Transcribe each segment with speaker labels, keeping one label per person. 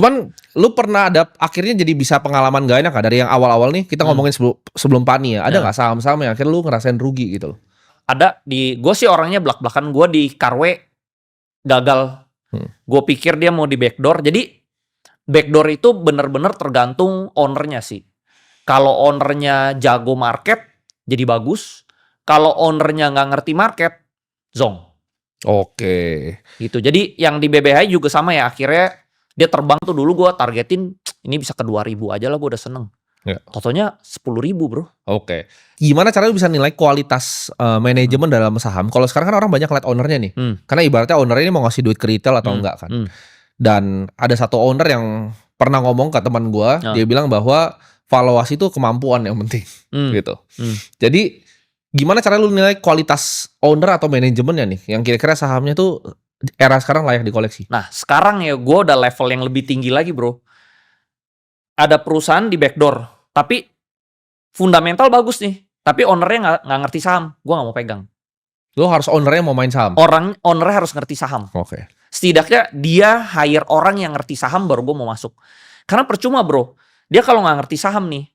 Speaker 1: Cuman lu pernah ada akhirnya jadi bisa pengalaman gak enak dari yang awal-awal nih kita ngomongin sebelum Pani ya. Ada nggak saham-saham yang akhirnya lu ngerasain rugi gitu loh?
Speaker 2: Ada gue sih orangnya belak-belakan, gue di Carwe gagal. Gue pikir dia mau di backdoor. Jadi backdoor itu bener-bener tergantung ownernya sih. Kalau ownernya jago market, jadi bagus. Kalau ownernya nggak ngerti market, zong.
Speaker 1: Oke.
Speaker 2: Gitu. Jadi yang di BBHI juga sama ya. Akhirnya dia terbang tuh dulu gue targetin ini bisa ke 2.000 aja lah, gue udah seneng.
Speaker 1: Ya.
Speaker 2: Totalnya 10.000 bro.
Speaker 1: Oke. Gimana cara lu bisa nilai kualitas manajemen dalam saham? Kalau sekarang kan orang banyak lihat ownernya nih. Karena ibaratnya ownernya ini mau ngasih duit ke retail atau enggak kan. Dan ada satu owner yang pernah ngomong ke teman gue, dia bilang bahwa valuasi itu kemampuan yang penting gitu. Jadi gimana cara lu nilai kualitas owner atau manajemennya nih? Yang kira-kira sahamnya tuh era sekarang layak dikoleksi.
Speaker 2: Nah sekarang ya gue udah level yang lebih tinggi lagi bro. Ada perusahaan di backdoor, tapi fundamental bagus nih. Tapi ownernya nggak ngerti saham, gue nggak mau pegang.
Speaker 1: Lu harus ownernya mau main saham?
Speaker 2: Ownernya harus ngerti saham.
Speaker 1: Oke.
Speaker 2: Setidaknya dia hire orang yang ngerti saham baru gue mau masuk. Karena percuma bro, dia kalau nggak ngerti saham nih,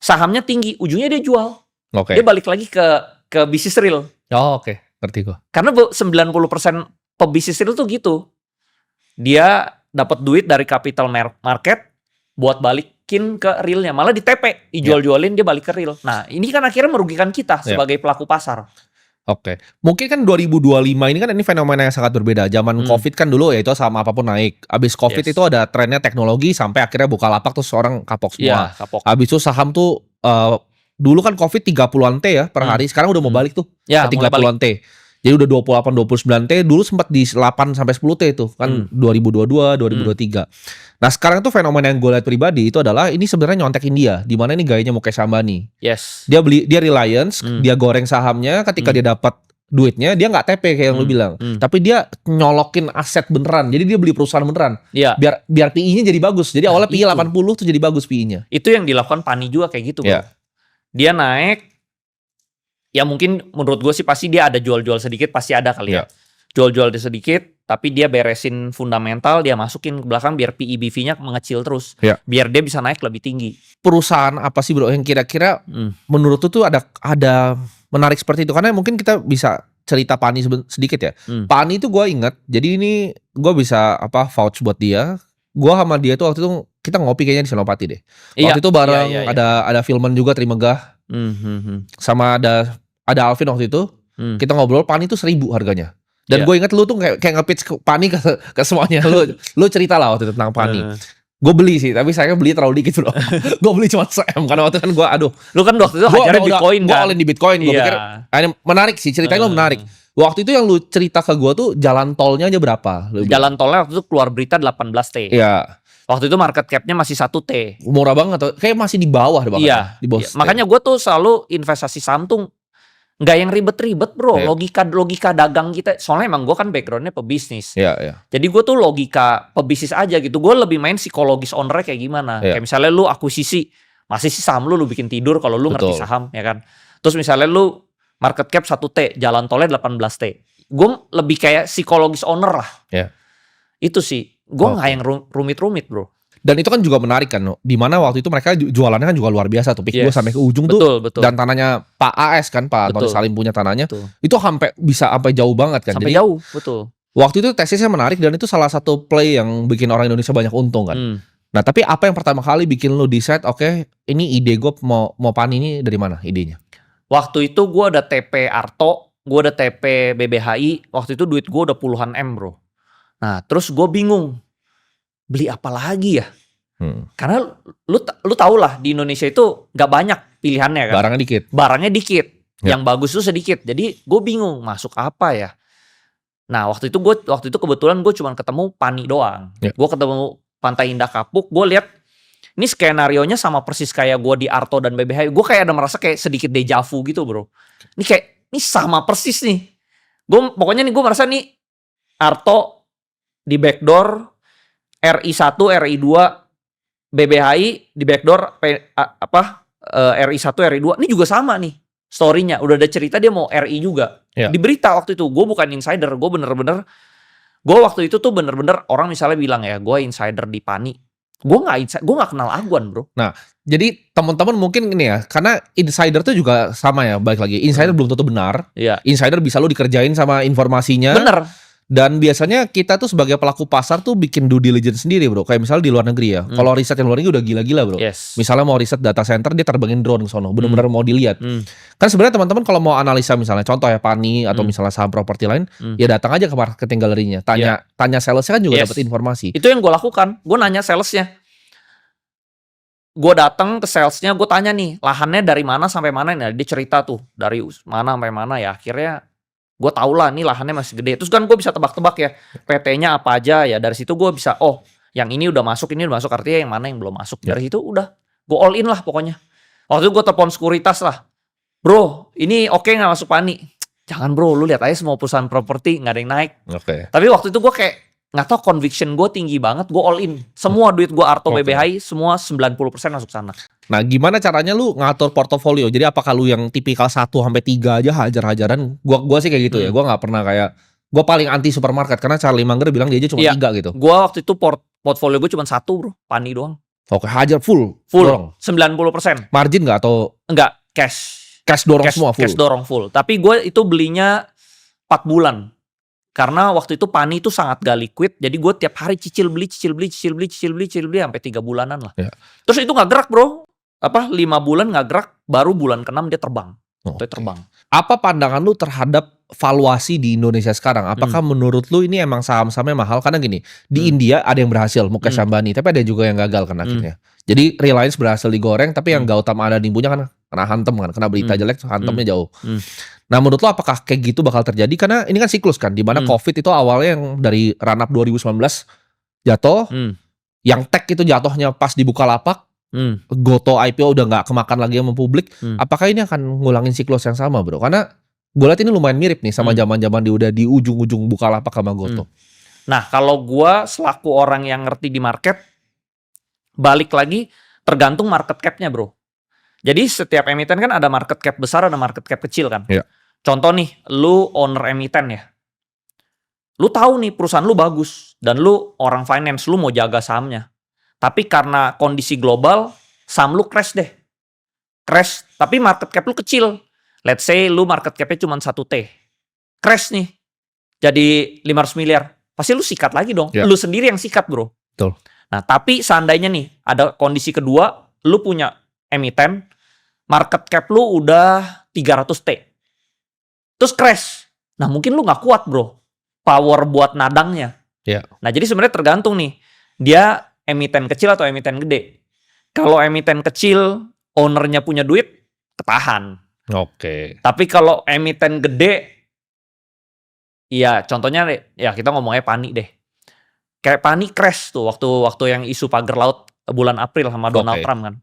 Speaker 2: sahamnya tinggi, ujungnya dia jual.
Speaker 1: Oke.
Speaker 2: Dia balik lagi ke bisnis real.
Speaker 1: Oh oke, ngerti gue.
Speaker 2: Karena 90% pebisnis real tuh gitu. Dia dapat duit dari capital market buat balikin ke realnya. Malah di TP, dijual-jualin dia balik ke real. Nah ini kan akhirnya merugikan kita sebagai pelaku pasar.
Speaker 1: Oke. Mungkin kan 2025 ini kan ini fenomena yang sangat berbeda. Zaman Covid kan dulu ya itu sama apapun naik. Abis Covid itu ada trennya teknologi sampai akhirnya Bukalapak tuh orang kapok semua.
Speaker 2: Kapok.
Speaker 1: Abis itu saham tuh dulu kan Covid 30-an T ya per hari. Sekarang udah mau balik tuh ke 30-an T. Jadi udah 28 29 T, dulu sempat di 8 sampai 10 T itu kan 2022, 2023. Nah, sekarang tuh fenomena yang gue lihat pribadi itu adalah ini sebenarnya nyontekin dia, di mana ini gayanya Mukesh Ambani.
Speaker 2: Yes.
Speaker 1: Dia Reliance, dia goreng sahamnya ketika dia dapat duitnya, dia nggak TP kayak yang lu bilang. Tapi dia nyolokin aset beneran. Jadi dia beli perusahaan beneran.
Speaker 2: Iya.
Speaker 1: Biar PI-nya jadi bagus. Jadi awalnya PI 80 tuh jadi bagus PI-nya.
Speaker 2: Itu yang dilakukan Pani juga kayak gitu, bro. Dia naik. Ya mungkin menurut gue sih pasti dia ada jual-jual sedikit, pasti ada kali ya. Jual-jual sedikit, tapi dia beresin fundamental, dia masukin ke belakang biar PE/BV-nya mengecil terus. Biar dia bisa naik lebih tinggi.
Speaker 1: Perusahaan apa sih bro yang kira-kira menurut tuh ada menarik seperti itu? Karena mungkin kita bisa cerita Pani sedikit ya. Pani itu gue ingat, jadi ini gue bisa vouch buat dia. Gue sama dia tuh waktu itu kita ngopi kayaknya di Senopati deh. Waktu itu bareng ada Filman juga Trimegah. Sama ada Alvin waktu itu. Kita ngobrol, Pani itu 1.000 harganya. Dan gue inget lu tuh kayak nge-pitch Pani ke semuanya. Lu cerita lah waktu itu tentang Pani. Gue beli sih, tapi saya beli terlalu dikit loh. Gue beli cuma 1 M karena waktu itu kan gue
Speaker 2: Lu kan waktu itu hajarnya Bitcoin kan.
Speaker 1: Gue all in di Bitcoin. Gue pikir menarik sih, ceritanya lu menarik. Waktu itu yang lu cerita ke gue tuh jalan tolnya aja berapa?
Speaker 2: Jalan tolnya waktu itu keluar berita 18 T.
Speaker 1: Iya.
Speaker 2: Waktu itu market cap-nya masih 1 T.
Speaker 1: Murah banget, kayak masih di bawah deh bahkan.
Speaker 2: Iya.
Speaker 1: Di bawah.
Speaker 2: Makanya gue tuh selalu investasi saham tuh nggak yang ribet-ribet bro. Logika dagang kita. Soalnya emang gue kan backgroundnya pebisnis. Jadi gue tuh logika pebisnis aja gitu. Gue lebih main psikologis ownernya kayak gimana. Kayak misalnya lu akuisisi, masih sih saham lu bikin tidur kalau lu ngerti saham ya kan. Terus misalnya lu market cap 1 T, jalan tolnya 18 T. Gue lebih kayak psikologis owner lah. Itu sih. Gue nggak yang rumit-rumit bro.
Speaker 1: Dan itu kan juga menarik kan, dimana waktu itu mereka jualannya kan juga luar biasa tuh. Pick gue sampai ke ujung tuh. Dan tanahnya Pak AS kan, Pak Tony Salim punya tanahnya. Itu bisa sampai jauh banget kan.
Speaker 2: Sampai jauh, betul.
Speaker 1: Waktu itu tesisnya menarik dan itu salah satu play yang bikin orang Indonesia banyak untung kan. Nah tapi apa yang pertama kali bikin lo decide, oke, ini ide gue mau Pani ini dari mana idenya?
Speaker 2: Waktu itu gue ada TP Arto, gue ada TP BBHI. Waktu itu duit gue udah puluhan M bro. Nah terus gue bingung, beli apa lagi ya? Karena lu tau lah di Indonesia itu gak banyak pilihannya kan. Barangnya dikit. Yang bagus tuh sedikit. Jadi gue bingung masuk apa ya. Nah waktu itu kebetulan gue cuma ketemu Pani doang. Gue ketemu Pantai Indah Kapuk. Gue lihat ini skenario-nya sama persis kayak gue di Arto dan BBH. Gue kayak ada merasa kayak sedikit deja vu gitu bro. Ini sama persis nih. Pokoknya nih gue merasa nih Arto di backdoor, RI1, RI2, BBHI di backdoor RI1, RI2. Ini juga sama nih story-nya. Udah ada cerita dia mau RI juga. Di berita waktu itu, gue bukan insider, gue bener-bener Gue waktu itu tuh bener-bener orang misalnya bilang ya, gue insider di PANI. Gue nggak kenal Aguan, bro.
Speaker 1: Nah, jadi teman-teman mungkin ini ya, karena insider tuh juga sama ya, balik lagi. Insider belum tentu benar.
Speaker 2: Iya.
Speaker 1: Insider bisa lu dikerjain sama informasinya.
Speaker 2: Bener.
Speaker 1: Dan biasanya kita tuh sebagai pelaku pasar tuh bikin due diligence sendiri, bro. Kayak misalnya di luar negeri ya. Kalau riset yang luar negeri udah gila-gila, bro.
Speaker 2: Yes.
Speaker 1: Misalnya mau riset data center, dia terbangin drone ke sono, benar-benar mau dilihat. Kan sebenarnya teman-teman kalau mau analisa misalnya contoh ya PANI atau misalnya saham properti lain, ya datang aja ke marketing galerinya, tanya salesnya kan juga dapat informasi.
Speaker 2: Itu yang gue lakukan. Gue nanya salesnya. Gue datang ke salesnya, gue tanya nih, lahannya dari mana sampai mana nih? Dia cerita tuh dari mana sampai mana ya. Akhirnya gue tau lah nih lahannya masih gede. Terus kan gue bisa tebak-tebak ya, PT-nya apa aja ya. Dari situ gue bisa, oh yang ini udah masuk, artinya yang mana yang belum masuk. Dari situ udah, gue all in lah pokoknya. Waktu itu gue telepon sekuritas lah, bro ini oke nggak masuk PANI? Jangan bro, lu lihat aja semua perusahaan properti nggak ada yang naik. Tapi waktu itu gue kayak nggak tau, conviction gue tinggi banget, gue all in. Semua duit gue Arto BBHI, semua 90% masuk sana.
Speaker 1: Nah, gimana caranya lu ngatur portofolio? Jadi apakah lu yang tipikal 1-3 aja hajar-hajaran? Gua sih kayak gitu ya. Gua nggak pernah kayak, gua paling anti supermarket karena Charlie Munger bilang dia aja cuma 3 gitu.
Speaker 2: Gua waktu itu portfolio gue cuma 1 bro, PANI doang.
Speaker 1: Oke, hajar full dorong.
Speaker 2: 90%.
Speaker 1: Margin nggak atau?
Speaker 2: Enggak, cash
Speaker 1: dorong semua full.
Speaker 2: Cash dorong full. Tapi gue itu belinya 4 bulan. Karena waktu itu PANI itu sangat gak liquid, jadi gue tiap hari cicil beli sampai 3 bulanan lah. Ya. Terus itu nggak gerak bro. 5 bulan nggak gerak, baru bulan ke-6 dia terbang. Terbang.
Speaker 1: Apa pandangan lu terhadap valuasi di Indonesia sekarang? Apakah menurut lu ini emang saham-sahamnya mahal? Karena gini, di India ada yang berhasil, Mukesh Ambani, tapi ada juga yang gagal kan akhirnya. Jadi Reliance berhasil digoreng, tapi yang Gautam Adani punya kan kena hantem kan, kena berita jelek, hantemnya jauh. Nah menurut lo apakah kayak gitu bakal terjadi? Karena ini kan siklus kan, dimana COVID itu awalnya yang dari run up 2019 jatuh, yang tech itu jatuhnya pas di Bukalapak, Goto IPO udah nggak kemakan lagi sama publik. Apakah ini akan ngulangin siklus yang sama bro? Karena gue lihat ini lumayan mirip nih sama zaman-zaman udah di ujung-ujung Bukalapak sama Goto.
Speaker 2: Nah kalau gue selaku orang yang ngerti di market, balik lagi tergantung market cap-nya bro. Jadi setiap emiten kan ada market cap besar, ada market cap kecil kan.
Speaker 1: Yeah.
Speaker 2: Contoh nih, lu owner emiten ya. Lu tahu nih perusahaan lu bagus dan lu orang finance, lu mau jaga sahamnya. Tapi karena kondisi global, saham lu crash deh. Crash, tapi market cap lu kecil. Let's say lu market cap-nya cuma 1T. Crash nih, jadi 500 miliar. Pasti lu sikat lagi dong. Yeah. Lu sendiri yang sikat bro.
Speaker 1: Betul.
Speaker 2: Nah tapi seandainya nih, ada kondisi kedua, lu punya emiten, market cap lu udah 300T. Terus crash. Nah mungkin lu gak kuat bro. Power buat nadangnya.
Speaker 1: Yeah.
Speaker 2: Nah jadi sebenarnya tergantung nih. Dia emiten kecil atau emiten gede. Kalau emiten kecil, ownernya punya duit, ketahan.
Speaker 1: Oke.
Speaker 2: Tapi kalau emiten gede, ya contohnya ya kita ngomongnya PANI deh. Kayak PANI crash tuh waktu yang isu pagar laut bulan April sama Donald Trump kan.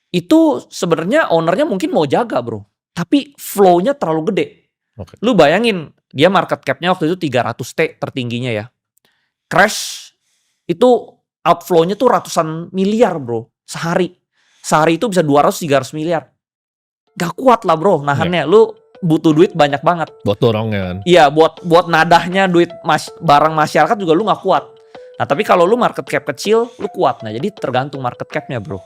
Speaker 2: Itu sebenarnya ownernya mungkin mau jaga bro. Tapi flow-nya terlalu gede. Lu bayangin, dia market cap-nya waktu itu 300T tertingginya ya. Crash, itu outflow-nya tuh ratusan miliar bro, sehari. Sehari itu bisa 200-300 miliar. Gak kuat lah bro nahannya. Lu butuh duit banyak banget.
Speaker 1: Buat dorongnya kan?
Speaker 2: Iya, buat nadahnya duit barang masyarakat juga lu gak kuat. Nah tapi kalau lu market cap kecil, lu kuat. Nah jadi tergantung market cap-nya bro.